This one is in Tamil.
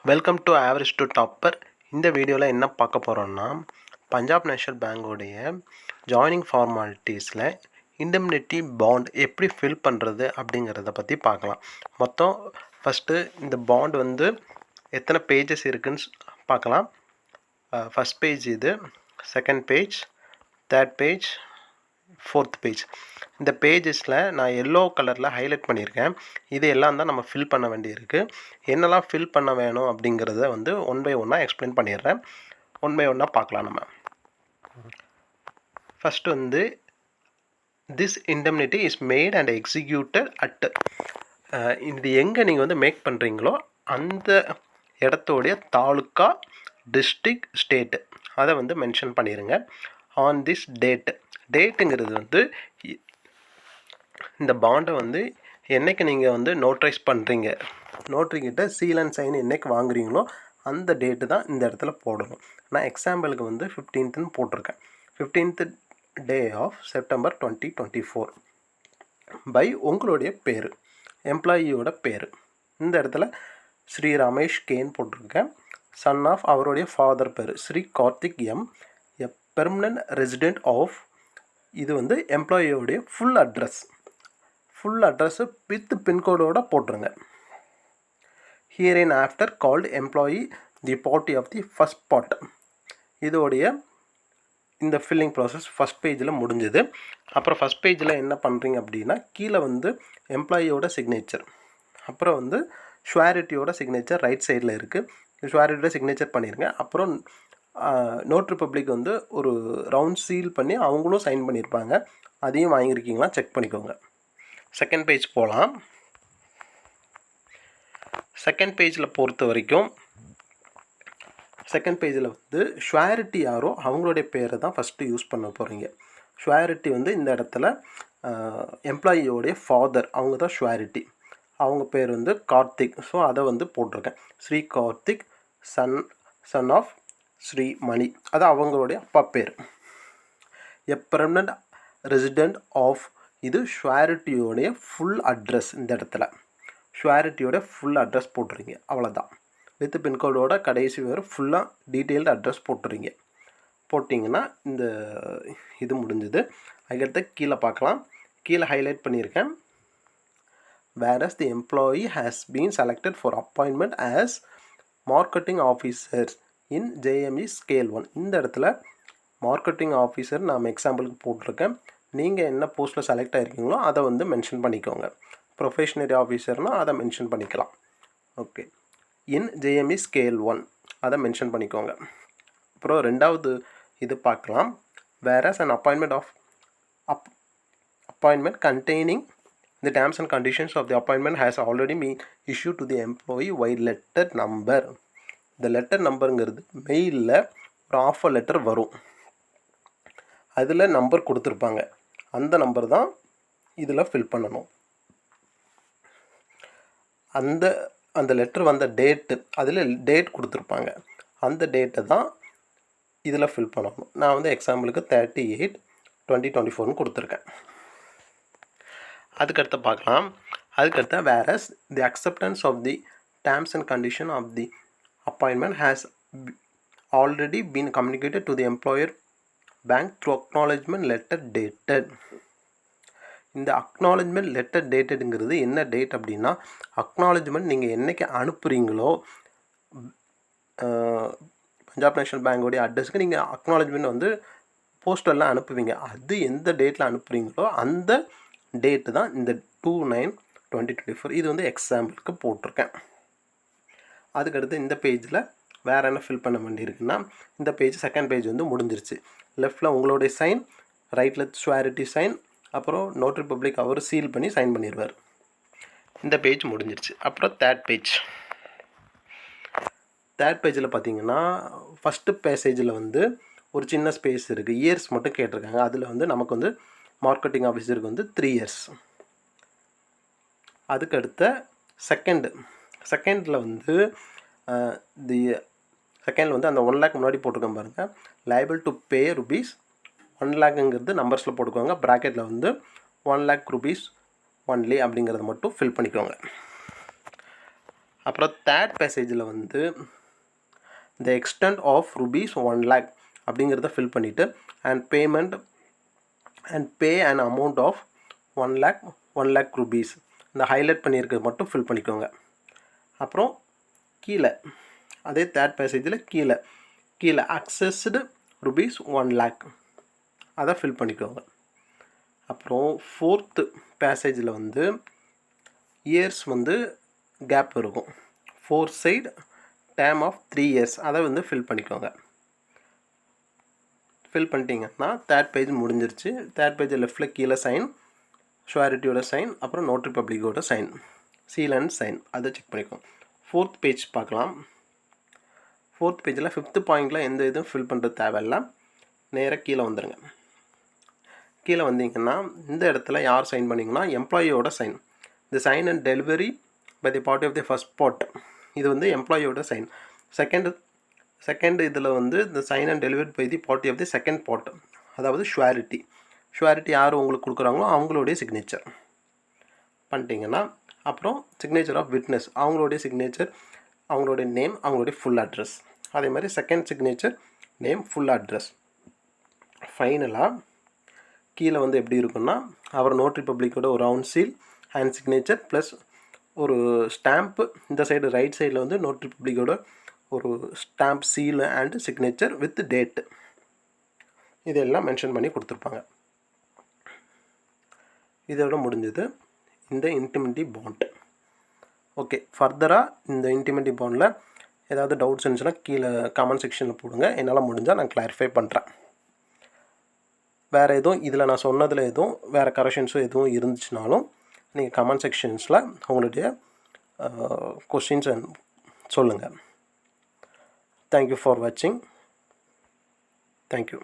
Welcome to average to topper. இந்த வீடியோவில் என்ன பார்க்க போகிறோம்னா, பஞ்சாப் நேஷனல் பேங்கோடைய ஜாயினிங் ஃபார்மாலிட்டிஸில் இண்டெம்னிட்டி பாண்ட் எப்படி ஃபில் பண்ணுறது அப்படிங்கிறத பற்றி பார்க்கலாம். மொத்தம் ஃபஸ்ட்டு இந்த பாண்ட் வந்து எத்தனை பேஜஸ் இருக்குதுன்னு பார்க்கலாம். ஃபஸ்ட் பேஜ் இது, second page, third page, fourth page. இந்த பேஜஸில் நான் எல்லோ கலரில் ஹைலைட் பண்ணியிருக்கேன். இது எல்லாம் தான் நம்ம ஃபில் பண்ண வேண்டியிருக்கு. என்னெல்லாம் ஃபில் பண்ண வேணும் அப்படிங்கிறத வந்து ஒன் பை ஒன்னாக எக்ஸ்பிளைன் பண்ணிடுறேன். ஒன் பை ஒன்னாக பார்க்கலாம். நம்ம ஃபஸ்ட்டு வந்து this indemnity is made and executed at, இது எங்கே நீங்கள் வந்து மேக் பண்ணுறீங்களோ அந்த இடத்தோடைய தாலுக்கா, டிஸ்ட்ரிக்ட், ஸ்டேட்டு அதை வந்து மென்ஷன் பண்ணிடுங்க. ஆன் திஸ் டேட்டுங்கிறது வந்து இந்த பாண்டை வந்து என்றைக்கு நீங்கள் வந்து நோட்ரைஸ் பண்ணுறீங்க, நோட்ரிக்கிட்ட சீல் அண்ட் சைன் என்றைக்கு வாங்குறீங்களோ அந்த டேட்டு தான் இந்த இடத்துல போடணும். நான் எக்ஸாம்பிளுக்கு வந்து 15th போட்டிருக்கேன். 15th day of September 2024 by உங்களுடைய பேர், எம்ப்ளாயியோட பேர். இந்த இடத்துல ஸ்ரீ ரமேஷ் கேன்னு போட்டிருக்கேன். சன் ஆஃப் அவருடைய ஃபாதர் பேர் Shri Karthik M, a permanent resident of, இது வந்து எம்ப்ளாயியோடைய ஃபுல் அட்ரஸ்ஸு வித் பின்கோடோடு போட்டுருங்க. Hereinafter called employee the party of the first part. இதோடைய இந்த ஃபில்லிங் ப்ராசஸ் ஃபஸ்ட் பேஜில் முடிஞ்சுது. அப்புறம் ஃபஸ்ட் பேஜில் என்ன பண்ணுறீங்க அப்படின்னா, கீழே வந்து எம்ப்ளாயியோட சிக்னேச்சர், அப்புறம் வந்து ஷுவாரிட்டியோட சிக்னேச்சர் ரைட் சைடில் இருக்குது. ஷுவாரிட்டியோட சிக்னேச்சர் பண்ணிடுங்க. அப்புறம் நோட்ரி பப்ளிக் வந்து ஒரு ரவுண்ட் சீல் பண்ணி அவங்களும் சைன் பண்ணியிருப்பாங்க. அதையும் வாங்கியிருக்கீங்களா செக் பண்ணிக்கோங்க. செகண்ட் பேஜ் போகலாம். செகண்ட் பேஜில் பொறுத்த வரைக்கும் செகண்ட் பேஜில் வந்து ஷுவாரிட்டி யாரோ அவங்களுடைய பேரை தான் ஃபஸ்ட்டு யூஸ் பண்ண போகிறீங்க. ஷுவாரிட்டி வந்து இந்த இடத்துல எம்ப்ளாயியோடைய ஃபாதர், அவங்க தான் ஷுவாரிட்டி. அவங்க பேர் வந்து கார்த்திக். ஸோ அதை வந்து போட்டிருக்கேன். ஸ்ரீ கார்த்திக் சன் ஆஃப் ஸ்ரீ மணி, அது அவங்களுடைய அப்பா பேர். எ பெர்மனன்ட் ரெசிடெண்ட் ஆஃப், இது ஷுவாரிட்டியோடைய ஃபுல் அட்ரஸ். இந்த இடத்துல ஷுவாரிட்டியோட ஃபுல் அட்ரஸ் போட்டுறீங்க. அவ்வளோதான். வித் பின்கோடோட கடைசி வேறு ஃபுல்லாக டீட்டெயில்டு அட்ரஸ் போட்டுறீங்க. போட்டிங்கன்னா இந்த இது முடிஞ்சுது. அதுக்கடுத்து கீழே பார்க்கலாம். கீழே ஹைலைட் பண்ணியிருக்கேன். whereas the employee has been selected for appointment as marketing officer in JME scale 1. இந்த இடத்துல மார்க்கெட்டிங் ஆஃபீஸர் நாம் எக்ஸாம்பிளுக்கு போட்டிருக்கேன். நீங்கள் என்ன போஸ்ட்டில் செலக்ட் ஆகிருக்கீங்களோ அதை வந்து மென்ஷன் பண்ணிக்கோங்க. ப்ரொஃபஷனரி ஆஃபீஸர்னால் அதை மென்ஷன் பண்ணிக்கலாம். ஓகே, இன் JME ஸ்கேல் 1 அதை மென்ஷன் பண்ணிக்கோங்க. அப்புறம் ரெண்டாவது இது பார்க்கலாம். whereas an appointment containing the terms and conditions of the appointment has already been issued to the employee by letter number. இந்த லெட்டர் நம்பருங்கிறது மெயிலில் ஒரு ஆஃபர் லெட்டர் வரும். அதில் நம்பர் கொடுத்துருப்பாங்க. அந்த நம்பர் தான் இதில் ஃபில் பண்ணணும். அந்த லெட்டர் வந்த டேட்டு, அதில் டேட் கொடுத்துருப்பாங்க. அந்த டேட்டை தான் இதில் ஃபில் பண்ணணும். நான் வந்து எக்ஸாம்பிளுக்கு 38/2024 கொடுத்துருக்கேன். அதுக்கடுத்து பார்க்கலாம். அதுக்கடுத்து whereas the acceptance of the terms and condition of the appointment has already been communicated to the employer bank through acknowledgement letter dated. இந்த அக்னாலஜ்மெண்ட் லெட்டர் டேட்டடுங்கிறது என்ன டேட் அப்படின்னா, அக்னாலஜ்மெண்ட் நீங்கள் என்றைக்கு அனுப்புகிறீங்களோ பஞ்சாப் நேஷனல் பேங்கோடைய அட்ரஸுக்கு நீங்கள் அக்னாலஜ்மெண்ட் வந்து போஸ்டரில் அனுப்புவீங்க. அது எந்த டேட்டில் அனுப்புகிறீங்களோ அந்த டேட்டு தான் இந்த 2/9/2024. இது வந்து எக்ஸாம்பிளுக்கு போட்டிருக்கேன். அதுக்கடுத்து இந்த பேஜில் வேறு என்ன ஃபில் பண்ண வேண்டியிருக்குன்னா, இந்த பேஜ் செகண்ட் பேஜ் வந்து முடிஞ்சிருச்சு. லெஃப்டில் உங்களுடைய சைன், ரைட்டில் ஷுவாரிட்டி சைன், அப்புறம் நோட்ரி பப்ளிக் அவர் சீல் பண்ணி சைன் பண்ணிடுவார். இந்த பேஜ் முடிஞ்சிருச்சு. அப்புறம் தேர்ட் பேஜில் பார்த்தீங்கன்னா, ஃபஸ்ட்டு பேசேஜில் வந்து ஒரு சின்ன ஸ்பேஸ் இருக்குது. இயர்ஸ் மட்டும் கேட்டிருக்காங்க. அதில் வந்து நமக்கு வந்து மார்க்கெட்டிங் ஆஃபீஸருக்கு வந்து 3 years. அதுக்கடுத்த செகண்டில் வந்து செகண்டில் வந்து அந்த 1 lakh முன்னாடி போட்டிருக்கேன் பாருங்கள். லைபிள் டு பே rupees 1 lakhங்கிறது நம்பர்ஸில் போட்டுக்கோங்க. ப்ராக்கெட்டில் வந்து 1 lakh rupees ஒன்லி அப்படிங்கிறத மட்டும் ஃபில் பண்ணிக்கோங்க. அப்புறம் தேர்ட் பேசேஜில் வந்து the extent of rupees 1 lakh அப்படிங்கிறத ஃபில் பண்ணிவிட்டு and payment and pay an amount of 1 lakh rupees இந்த ஹைலைட் பண்ணியிருக்கிறது மட்டும் ஃபில் பண்ணிக்கோங்க. அப்புறம் கீழே அதே தேர்ட் பேசேஜில் கீழே அக்சஸ்டு rupees 1 lakh அதை ஃபில் பண்ணிக்கோங்க. அப்புறம் ஃபோர்த்து பேசேஜில் வந்து இயர்ஸ் வந்து கேப் இருக்கும். 4 சைடு டேம் ஆஃப் 3 years அதை வந்து ஃபில் பண்ணிக்கோங்க. ஃபில் பண்ணிட்டீங்கன்னா தேர்ட் பேஜ் முடிஞ்சிருச்சு. தேர்ட் பேஜ் லெஃப்டில் கீழே சைன், ஷுவாரிட்டியோட சைன், அப்புறம் நோட்ரி பப்ளிக்கோட சைன், சீல் அண்ட் சைன் அதை செக் பண்ணிக்கோங்க. ஃபோர்த் பேஜ் பார்க்கலாம். ஃபோர்த் பேஜில் 5th பாயிண்டில் எந்த இதுவும் ஃபில் பண்ணுறது தேவையில்லை. நேராக கீழே வந்துடுங்க. கீழே வந்தீங்கன்னா இந்த இடத்துல யார் சைன் பண்ணிங்கன்னா எம்ப்ளாயியோட sign. The sign and delivery by the party of the first part இது வந்து எம்ப்ளாயியோட சைன். செகண்ட் இதில் வந்து இந்த sign and delivery by the party of the second part, அதாவது ஷுவாரிட்டி யார் உங்களுக்கு கொடுக்குறாங்களோ அவங்களுடைய சிக்னேச்சர் பண்ணிட்டீங்கன்னா அப்புறம் சிக்னேச்சர் ஆஃப் விட்னஸ் அவங்களுடைய சிக்னேச்சர், அவங்களுடைய நேம், அவங்களுடைய ஃபுல் அட்ரஸ். அதே மாதிரி second signature, name, full address. ஃபைனலாக கீழே வந்து எப்படி இருக்குன்னா அவர் நோட்ரி பப்ளிக்கோட ஒரு round seal, hand signature plus ஒரு ஸ்டாம்ப்பு. இந்த சைடு ரைட் சைடில் வந்து நோட்ரி பப்ளிக்கோட ஒரு stamp, seal and signature with date இதெல்லாம் மென்ஷன் பண்ணி கொடுத்துருப்பாங்க. இதோட முடிஞ்சது இந்த இன்டிமெண்டி பாண்ட். ஓகே, ஃபர்தராக இந்த இன்டிமெண்டி பாண்டில் ஏதாவது டவுட்ஸ் இருந்துச்சுன்னா கீழே கமெண்ட் செக்ஷனில் போடுங்க. என்னால் முடிஞ்சால் நான் கிளாரிஃபை பண்ணுறேன். வேறு எதுவும் இதில் நான் சொன்னதில் எதுவும் வேறு கரெக்ஷன்ஸும் எதுவும் இருந்துச்சுனாலும் நீங்கள் கமெண்ட் செக்ஷன்ஸில் உங்களுடைய கொஸ்டின்ஸ் சொல்லுங்கள். தேங்க்யூ ஃபார் வாட்சிங். தேங்க்யூ.